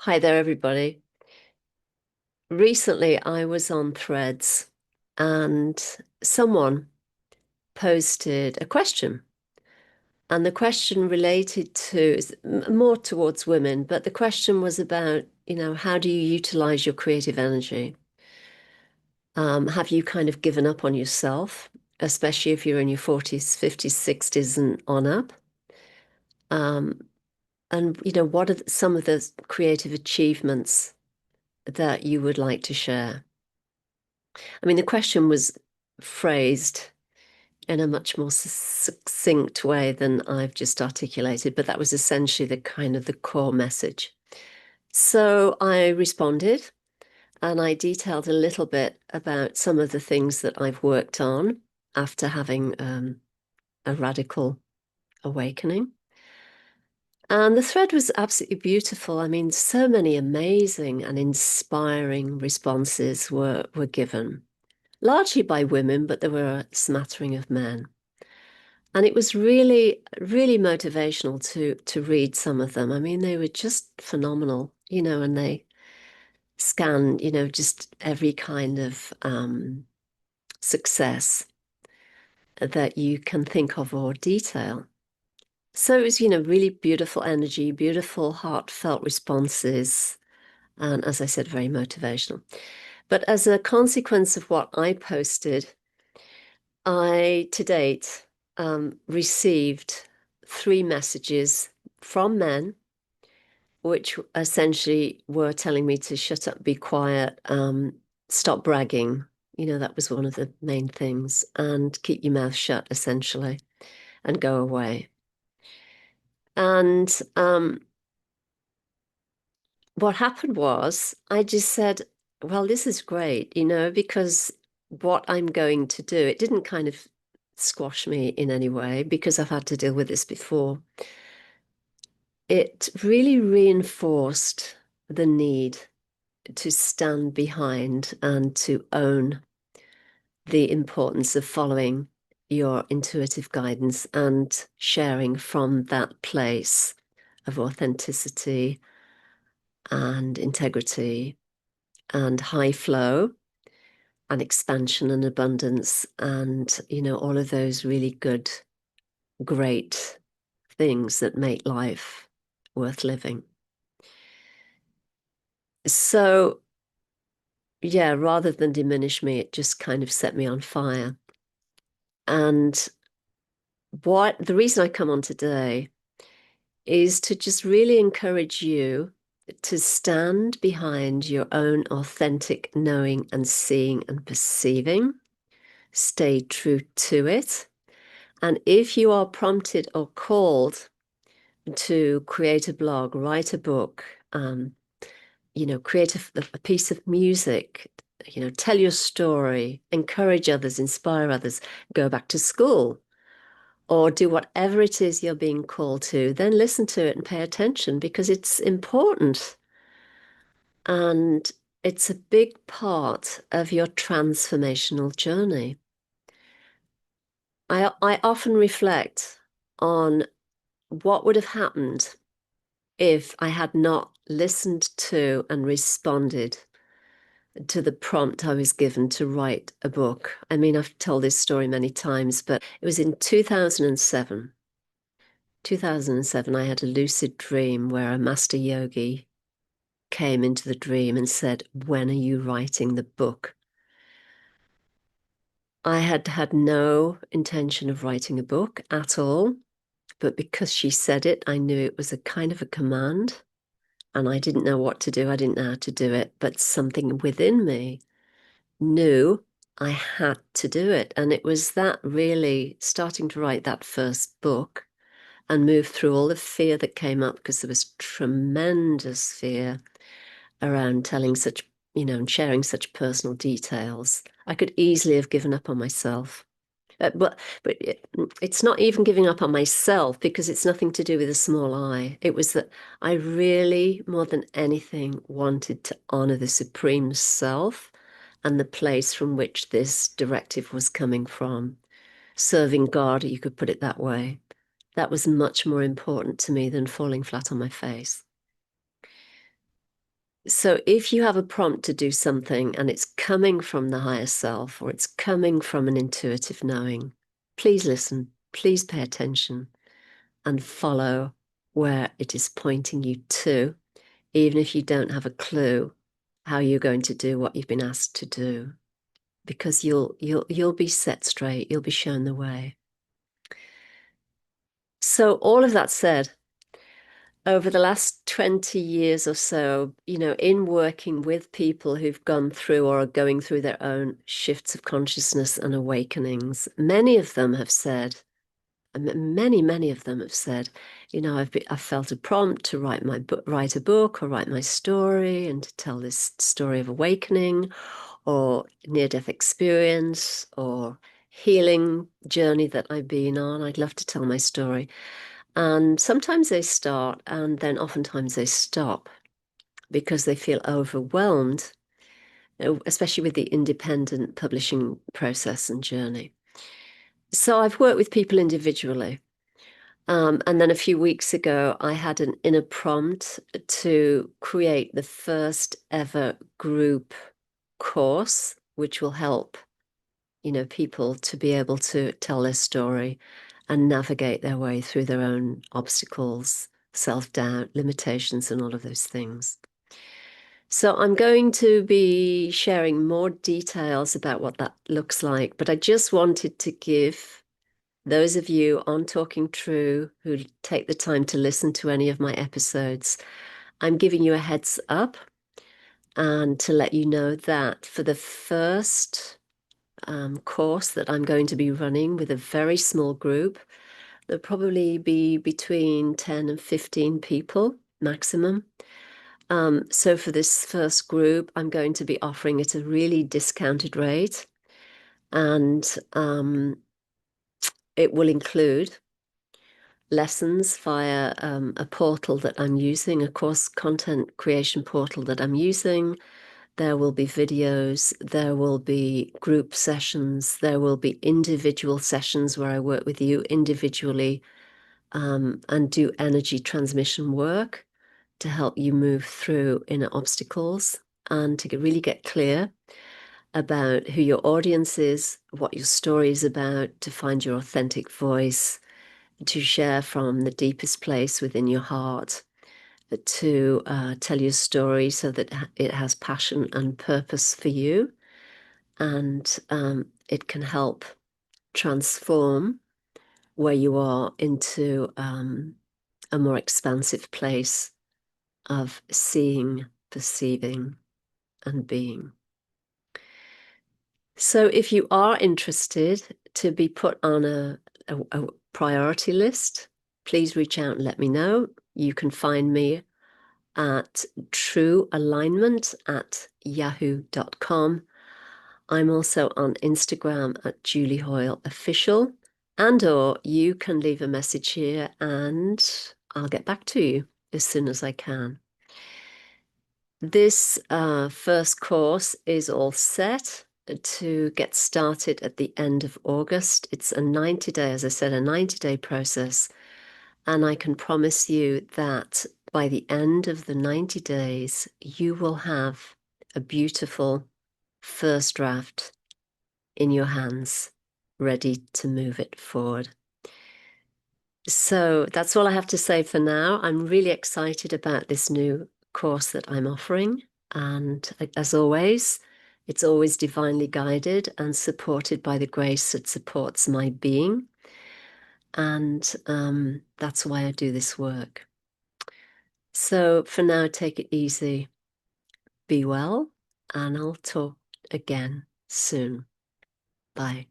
Hi there, everybody. Recently, I was on Threads and someone posted a question. And the question related to more towards women, but the question was about, how do you utilize your creative energy? Have you kind of given up on yourself, especially if you're in your 40s, 50s, 60s, and on up? Um, and, what are some of the creative achievements that you would like to share? I mean, the question was phrased in a much more succinct way than I've just articulated, but that was essentially the kind of the core message. So I responded and I detailed a little bit about some of the things that I've worked on after having a radical awakening. And the thread was absolutely beautiful. I mean, so many amazing and inspiring responses were given, largely by women, but there were a smattering of men. And it was really, really motivational to read some of them. I mean, they were just phenomenal, and they scan, just every kind of success that you can think of or detail. So it was, really beautiful energy, beautiful, heartfelt responses, and as I said, very motivational. But as a consequence of what I posted, I, to date, received 3 messages from men, which essentially were telling me to shut up, be quiet, stop bragging. That was one of the main things, and keep your mouth shut, essentially, and go away. And what happened was I just said, well, this is great, because what I'm going to do, it didn't kind of squash me in any way because I've had to deal with this before. It really reinforced the need to stand behind and to own the importance of following your intuitive guidance and sharing from that place of authenticity and integrity and high flow and expansion and abundance and, all of those really good, great things that make life worth living. So, yeah, rather than diminish me, it just kind of set me on fire. And what the reason I come on today is to just really encourage you to stand behind your own authentic knowing and seeing and perceiving. Stay true to it. And if you are prompted or called to create a blog, write a book, create a piece of music, tell your story, encourage others, inspire others, go back to school, or do whatever it is you're being called to, then listen to it and pay attention because it's important. And it's a big part of your transformational journey. I often reflect on what would have happened if I had not listened to and responded to the prompt I was given to write a book. I mean, I've told this story many times, but it was in 2007. 2007, I had a lucid dream where a master yogi came into the dream and said, "When are you writing the book?" I had had no intention of writing a book at all, but because she said it, I knew it was a kind of a command, and I didn't know what to do. I didn't know how to do it, but something within me knew I had to do it. And it was that really starting to write that first book and move through all the fear that came up because there was tremendous fear around telling such, and sharing such personal details. I could easily have given up on myself. But it's not even giving up on myself because it's nothing to do with a small I. It was that I really, more than anything, wanted to honor the Supreme Self and the place from which this directive was coming from. Serving God, you could put it that way. That was much more important to me than falling flat on my face. So if you have a prompt to do something and it's coming from the higher self or it's coming from an intuitive knowing, please listen, please pay attention and follow where it is pointing you to, even if you don't have a clue how you're going to do what you've been asked to do, because you'll be set straight, you'll be shown the way. So all of that said, over the last 20 years or so, in working with people who've gone through or are going through their own shifts of consciousness and awakenings, many of them have said, many of them have said, I've felt a prompt to write a book or write my story and to tell this story of awakening or near-death experience or healing journey that I've been on. I'd love to tell my story. And sometimes they start and then oftentimes they stop because they feel overwhelmed, especially with the independent publishing process and journey. So I've worked with people individually. And then a few weeks ago, I had an inner prompt to create the first ever group course, which will help, people to be able to tell their story and navigate their way through their own obstacles, self-doubt, limitations, and all of those things. So I'm going to be sharing more details about what that looks like, but I just wanted to give those of you on Talking True who take the time to listen to any of my episodes, I'm giving you a heads up and to let you know that for the first course that I'm going to be running with a very small group, there'll probably be between 10 and 15 people maximum. So for this first group, I'm going to be offering it a really discounted rate, and it will include lessons via a portal that I'm using, a course content creation portal that I'm using. There will be videos, there will be group sessions, there will be individual sessions where I work with you individually and do energy transmission work to help you move through inner obstacles and to really get clear about who your audience is, what your story is about, to find your authentic voice, to share from the deepest place within your heart, to tell your story so that it has passion and purpose for you, and it can help transform where you are into a more expansive place of seeing, perceiving, and being. So if you are interested to be put on a priority list, please reach out and let me know. You can find me at truealignment@yahoo.com. I'm also on Instagram at Julie Hoyle Official, or you can leave a message here and I'll get back to you as soon as I can. This first course is all set to get started at the end of August. It's a 90-day, as I said, a 90-day process. And I can promise you that by the end of the 90 days, you will have a beautiful first draft in your hands, ready to move it forward. So that's all I have to say for now. I'm really excited about this new course that I'm offering. And as always, it's always divinely guided and supported by the grace that supports my being. And that's why I do this work. So for now, take it easy, be well, and I'll talk again soon. Bye.